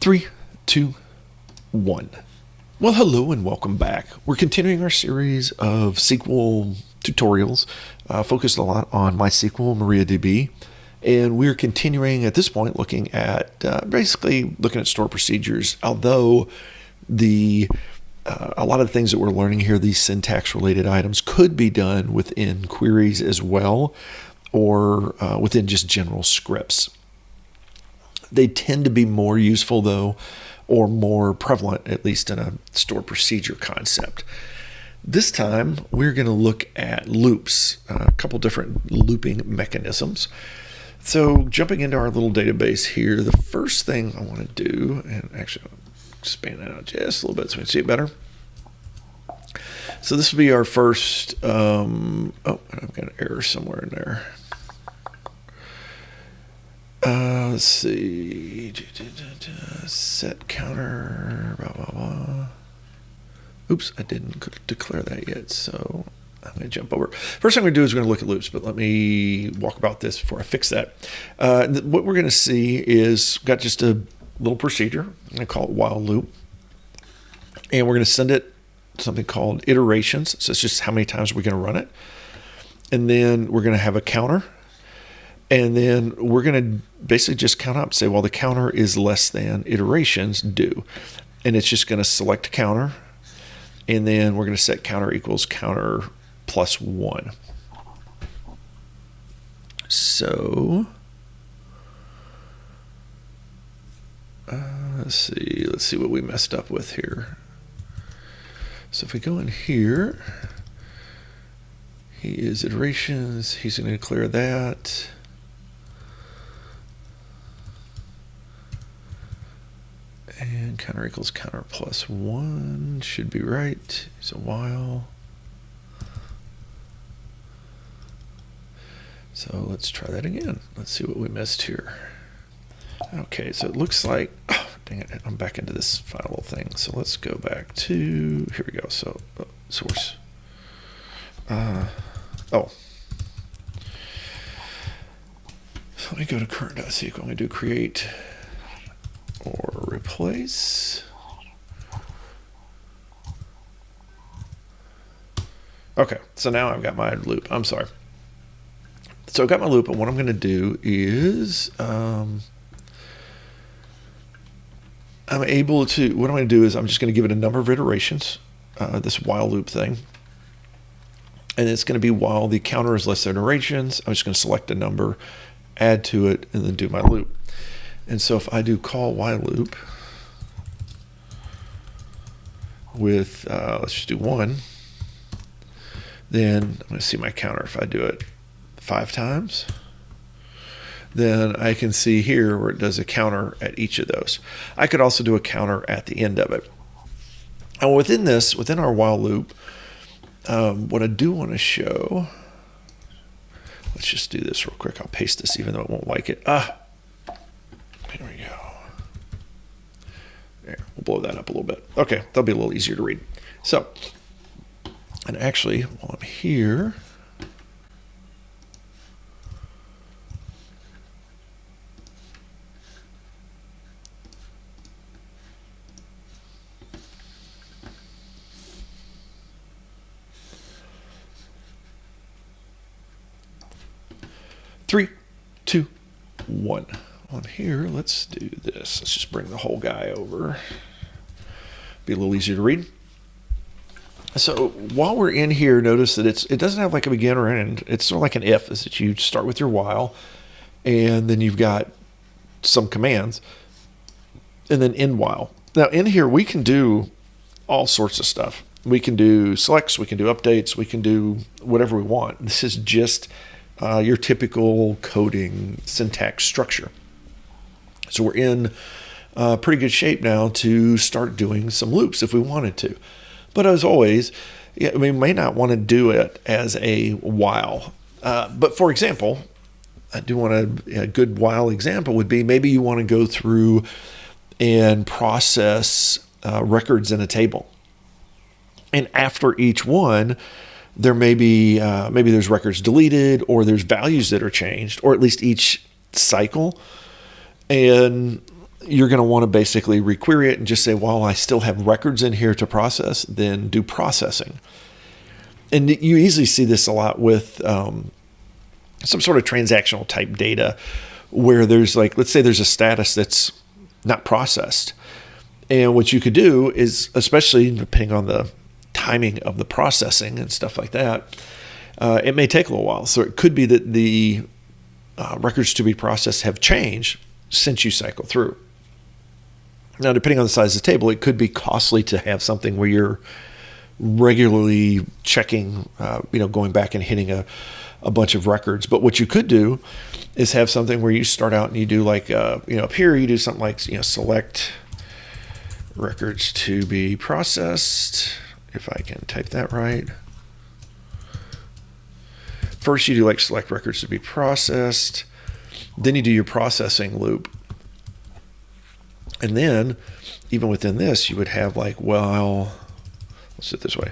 3, 2, 1. Well, hello and welcome back. We're continuing our series of SQL tutorials focused a lot on MySQL MariaDB. And we're continuing at this point looking at basically looking at store procedures, although a lot of the things that we're learning here, these syntax related items, could be done within queries as well, or within just general scripts. They tend to be more useful though, or more prevalent, at least in a store procedure concept. This time we're going to look at loops, a couple different looping mechanisms. So jumping into our little database here, the first thing I want to do, and actually I'll expand that out just a little bit so we can see it better. So this will be our first, oh, I've got an error somewhere in there. Let's see, set counter, blah, blah, blah. Oops, I didn't declare that yet, so I'm going to jump over. First thing we're going to do is we're going to look at loops, but let me walk about this before I fix that. What we're going to see is got just a little procedure. I'm going to call it WhileLoop, and we're going to send it something called iterations. So it's just how many times we're going to run it. And then we're going to have a counter. And then we're going to basically just count up, say, well, the counter is less than iterations do. And it's just going to select counter. And then we're going to set counter equals counter plus 1. So let's see what we messed up with here. So if we go in here, he is iterations. He's going to clear that. And counter equals counter plus 1 should be right. So while. So let's try that again. Let's see what we missed here. Okay, so it looks like, oh, dang it, I'm back into this final thing. So let's go back to, here we go. So source. Oh. So let me go to current.sql. I'm going to do create or replace. Okay, so now I've got my loop. I'm sorry. So I've got my loop, and what I'm going to do is I'm going to do is I'm just going to give it a number of iterations, this while loop thing. And it's going to be while the counter is less than iterations. I'm just going to select a number, add to it, and then do my loop. And so if I do call WhileLoop with, let's just do 1, then I'm going to see my counter. If I do it 5 times, then I can see here where it does a counter at each of those. I could also do a counter at the end of it. And within our while loop, what I do want to show, let's just do this real quick. I'll paste this even though it won't like it. Here we go. There, we'll blow that up a little bit. Okay, that'll be a little easier to read. So, and actually, while I'm here, three, two, one. On here, let's do this. Let's just bring the whole guy over. Be a little easier to read. So while we're in here, notice that it doesn't have like a begin or end. It's sort of like an if, is that you start with your while, and then you've got some commands, and then end while. Now in here, we can do all sorts of stuff. We can do selects, we can do updates, we can do whatever we want. This is just your typical coding syntax structure. So we're in pretty good shape now to start doing some loops if we wanted to. But as always, we may not want to do it as a while. But for example, I do want a good while example would be maybe you want to go through and process records in a table. And after each one, there may be maybe there's records deleted, or there's values that are changed, or at least each cycle. And you're going to want to basically requery it and just say, well, I still have records in here to process, then do processing. And you easily see this a lot with some sort of transactional type data where there's like, let's say there's a status that's not processed. And what you could do is, especially depending on the timing of the processing and stuff like that, it may take a little while. So it could be that the records to be processed have changed since you cycle through. Now, depending on the size of the table, it could be costly to have something where you're regularly checking, going back and hitting a bunch of records. But what you could do is have something where you start out and you do like, up here you do something like, select records to be processed. If I can type that right. First you do like select records to be processed. Then you do your processing loop. And then even within this, you would have like, well, let's do it this way.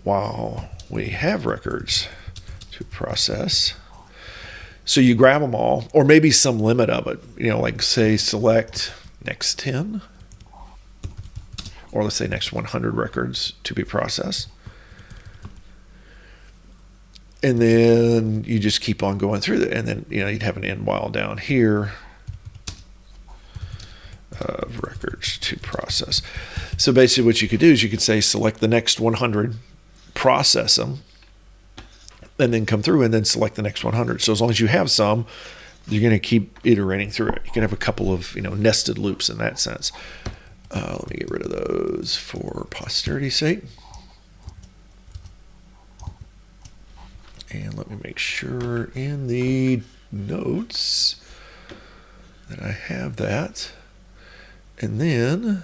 While we have records to process. So you grab them all, or maybe some limit of it, like say select next 10, or let's say next 100 records to be processed. And then you just keep on going through that. And then, you'd have an end while down here of records to process. So basically what you could do is you could say select the next 100, process them, and then come through and then select the next 100. So as long as you have some, you're going to keep iterating through it. You can have a couple of nested loops in that sense. Let me get rid of those for posterity's sake. And let me make sure in the notes that I have that. And then,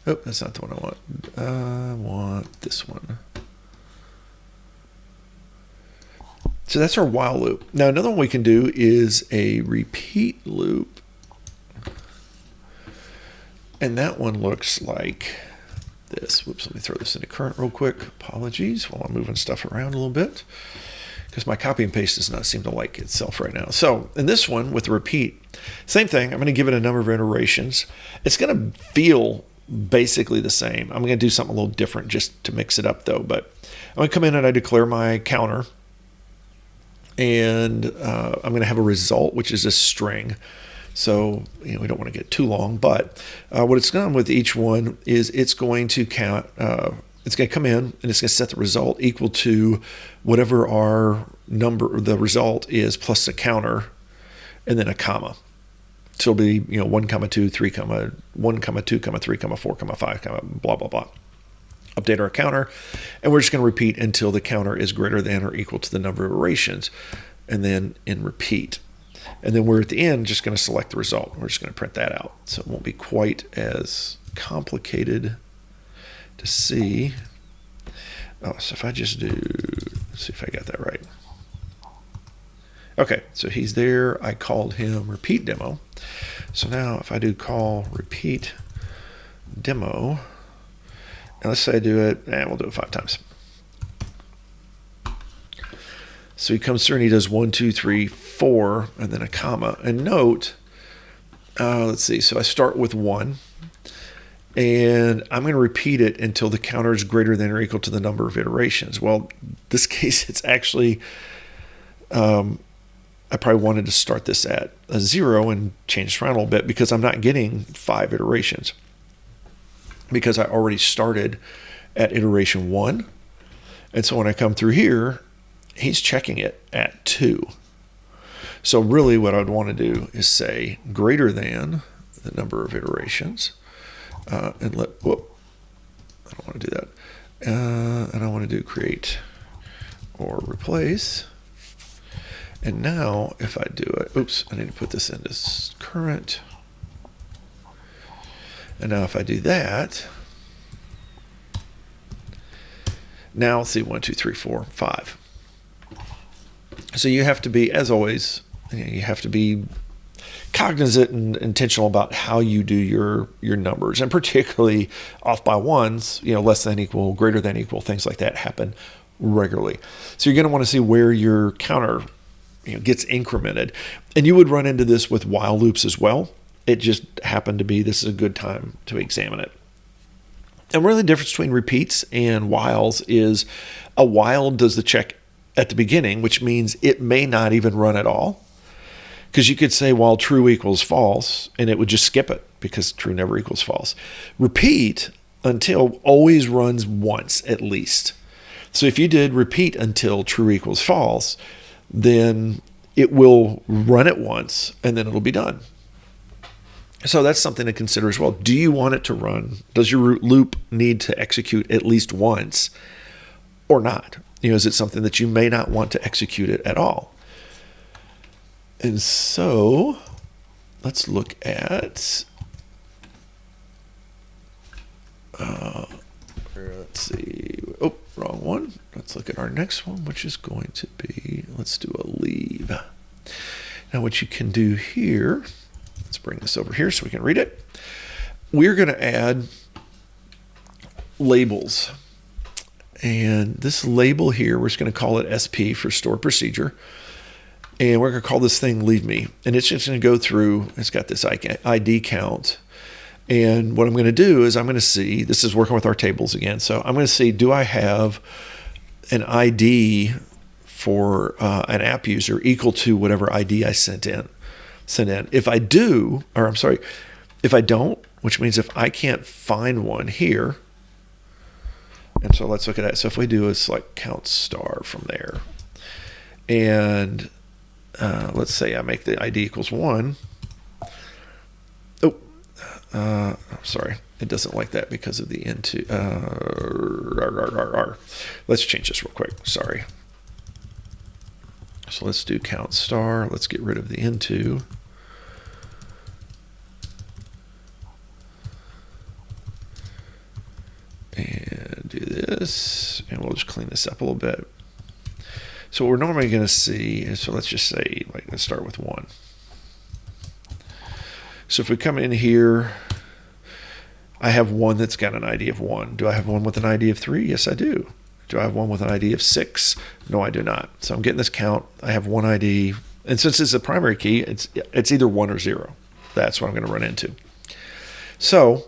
oh, that's not the one I want. I want this one. So that's our while loop. Now another one we can do is a repeat loop. And that one looks like this. Whoops, let me throw this into current real quick. Apologies while I'm moving stuff around a little bit, because my copy and paste does not seem to like itself right now. So in this one with the repeat, same thing. I'm going to give it a number of iterations. It's going to feel basically the same. I'm going to do something a little different just to mix it up though. But I'm going to come in and I declare my counter. And I'm going to have a result, which is a string. So we don't want to get too long, but what it's done with each one is it's going to count. It's going to come in and it's going to set the result equal to whatever our number, the result is, plus the counter, and then a comma. So it'll be 1, 2, 3, 1, 2, 3, 4, 5, blah blah blah. Update our counter, and we're just going to repeat until the counter is greater than or equal to the number of iterations, and then in repeat. And then we're at the end just going to select the result. We're just going to print that out. So it won't be quite as complicated to see. Oh, so if I just do, let's see if I got that right. Okay, so he's there. I called him RepeatDemo. So now if I do call RepeatDemo, and let's say I do it, and we'll do it 5 times. So he comes through and he does 1, 2, 3, 4, and then a comma. And note, let's see, so I start with 1, and I'm going to repeat it until the counter is greater than or equal to the number of iterations. Well, in this case, it's actually, I probably wanted to start this at a 0 and change this around a little bit because I'm not getting 5 iterations, because I already started at iteration 1. And so when I come through here, he's checking it at 2. So really what I'd want to do is say greater than the number of iterations, and I don't want to do that. And I want to do create or replace. And now if I do it, oops, I need to put this into current. And now if I do that, now let's see, 1, 2, 3, 4, 5. So you have to be, as always, you have to be cognizant and intentional about how you do your numbers, and particularly off by ones, less than equal, greater than equal, things like that happen regularly. So you're going to want to see where your counter, gets incremented. And you would run into this with while loops as well. It just happened to be this is a good time to examine it. And really the difference between repeats and whiles is a while does the check at the beginning, which means it may not even run at all. Because you could say while true equals false, and it would just skip it because true never equals false. Repeat until always runs once at least. So if you did repeat until true equals false, then it will run it once and then it'll be done. So that's something to consider as well. Do you want it to run? Does your loop need to execute at least once or not? Is it something that you may not want to execute it at all? And so let's look at, let's see, oh, wrong one. Let's look at our next one, which is going to be, let's do a leave. Now what you can do here, let's bring this over here so we can read it. We're going to add labels. And this label here, we're just going to call it SP for store procedure. And we're going to call this thing leave me. And it's just going to go through, it's got this ID count. And what I'm going to do is I'm going to see, this is working with our tables again. So I'm going to see, do I have an ID for an app user equal to whatever ID I sent in? If I do, or I'm sorry, if I don't, which means if I can't find one here, and so let's look at that. So if we do a select count star from there, and let's say I make the ID equals 1. Oh, I'm sorry. It doesn't like that because of the into. Let's change this real quick. Sorry. So let's do count star. Let's get rid of the into. And do this. And we'll just clean this up a little bit. So what we're normally going to see is, so let's just say, like, let's start with 1. So if we come in here, I have one that's got an ID of 1. Do I have one with an ID of 3? Yes, I do. Do I have one with an ID of 6? No, I do not. So I'm getting this count. I have one ID. And since it's a primary key, it's either 1 or 0. That's what I'm going to run into. So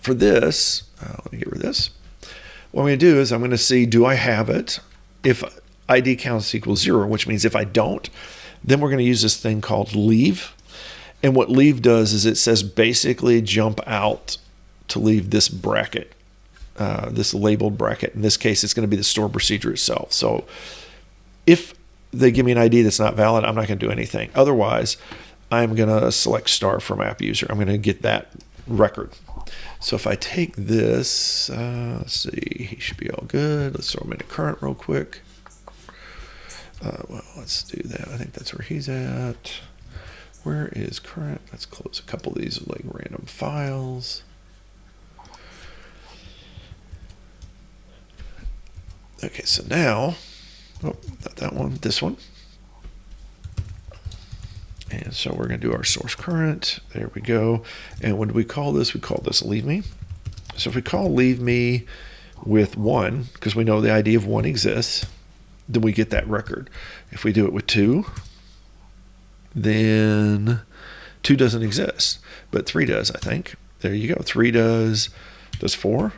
for this, let me get rid of this. What I'm going to do is I'm going to see, do I have it? If ID counts equals 0, which means if I don't, then we're going to use this thing called leave. And what leave does is it says basically jump out to leave this bracket, this labeled bracket. In this case, it's going to be the store procedure itself. So if they give me an ID that's not valid, I'm not going to do anything. Otherwise, I'm going to select star from app user. I'm going to get that record. So if I take this, let's see, he should be all good. Let's throw him into current real quick. Well, let's do that. I think that's where he's at. Where is current? Let's close a couple of these like random files. Okay, so now, oh, not that one, this one. And so we're going to do our source current. There we go. And what do we call this? We call this leave me. So if we call leave me with 1, because we know the ID of 1 exists, then we get that record. If we do it with 2, then 2 doesn't exist, but 3 does, I think. There you go. 3 does 4,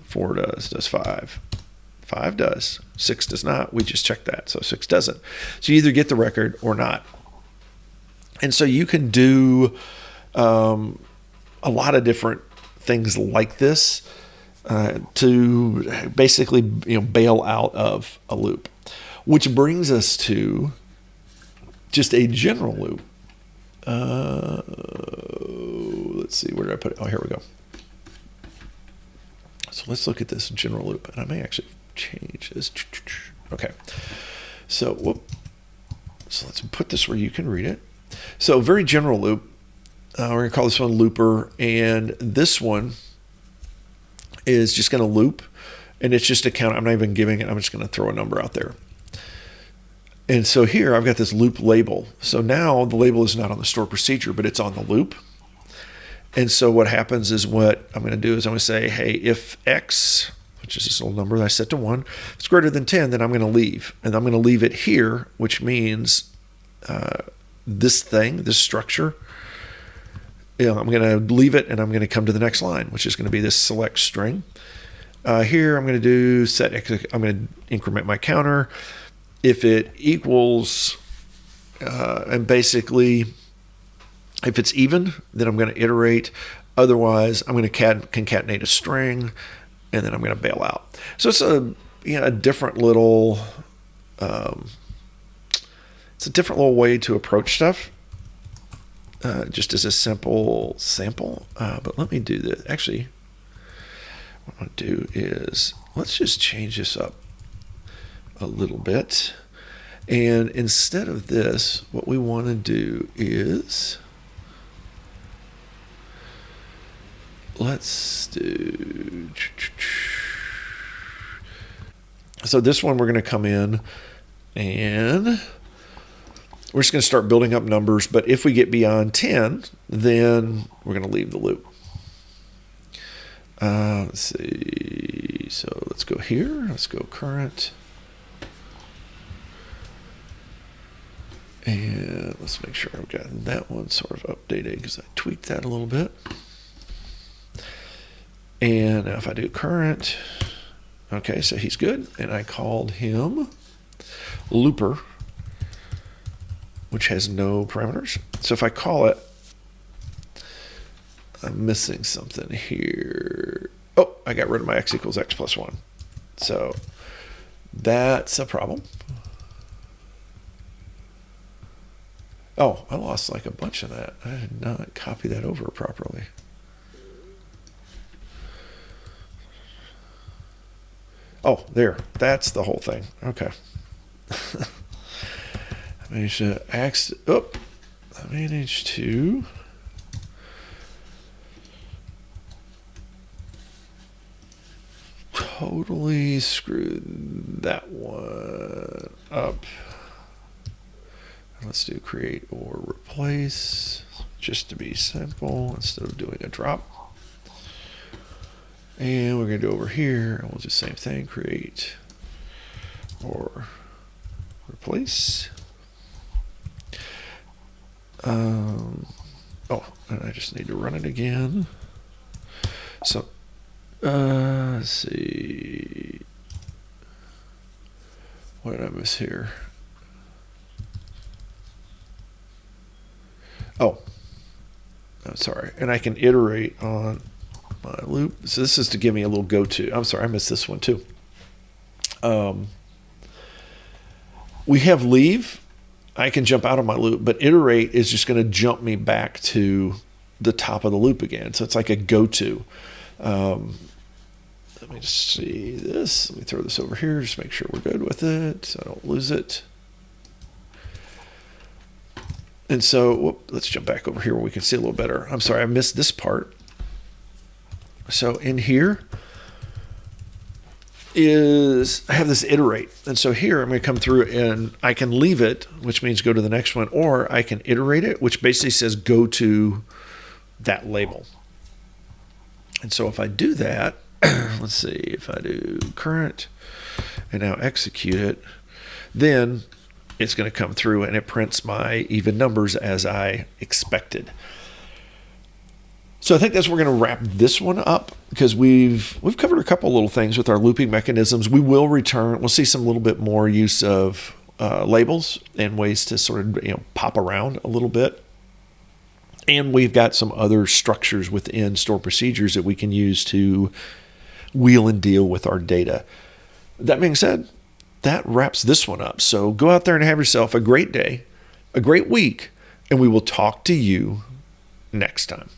4 does 5. 5 does, 6 does not. We just checked that, so 6 doesn't. So you either get the record or not. And so you can do a lot of different things like this to basically bail out of a loop, which brings us to just a general loop. Let's see, where did I put it? Oh, here we go. So let's look at this general loop, and I may actually change this. Okay, so so let's put this where you can read it. So very general loop. We're going to call this one looper, and this one is just going to loop, and it's just a count. I'm not even giving it. I'm just going to throw a number out there. And so here I've got this loop label. So now the label is not on the store procedure, but it's on the loop. And so what happens is what I'm going to do is I'm going to say, hey, if X, which is this little number that I set to 1. If it's greater than 10, then I'm going to leave. And I'm going to leave it here, which means this thing, this structure, I'm going to leave it, and I'm going to come to the next line, which is going to be this select string. Here I'm going to do I'm going to increment my counter. If it equals, and basically, if it's even, then I'm going to iterate. Otherwise, I'm going to concatenate a string, and then I'm going to bail out. So it's a different little, it's a different little way to approach stuff. Just as a simple sample. But let me do this. Actually, what I'm going to do is let's just change this up a little bit. And instead of this, what we want to do is let's do. So this one we're going to come in and we're just going to start building up numbers. But if we get beyond 10, then we're going to leave the loop. Let's see. So let's go here. Let's go current. And let's make sure I've gotten that one sort of updated because I tweaked that a little bit. And now if I do current, okay, so he's good. And I called him looper, which has no parameters. So if I call it, I'm missing something here. Oh, I got rid of my x equals x plus 1. So that's a problem. Oh, I lost like a bunch of that. I did not copy that over properly. Oh, there. That's the whole thing. Okay. I managed to totally screw that one up. Let's do create or replace just to be simple instead of doing a drop. And we're going to do over here, and we'll do the same thing, create or replace. Oh, and I just need to run it again. So, let's see. What did I miss here? Oh, I'm sorry. And I can iterate on my loop. So this is to give me a little go-to. I'm sorry, I missed this one too. We have leave. I can jump out of my loop, but iterate is just going to jump me back to the top of the loop again. So it's like a go-to. Let me just see this. Let me throw this over here. Just make sure we're good with it so I don't lose it. And so let's jump back over here where we can see a little better. I'm sorry, I missed this part. So in here is, I have this iterate. And so here I'm going to come through and I can leave it, which means go to the next one, or I can iterate it, which basically says go to that label. And so if I do that, let's see, if I do current and now execute it, then it's going to come through and it prints my even numbers as I expected. So I think that's where we're going to wrap this one up because we've covered a couple little things with our looping mechanisms. We will return. We'll see some little bit more use of labels and ways to sort of pop around a little bit. And we've got some other structures within stored procedures that we can use to wheel and deal with our data. That being said, that wraps this one up. So go out there and have yourself a great day, a great week, and we will talk to you next time.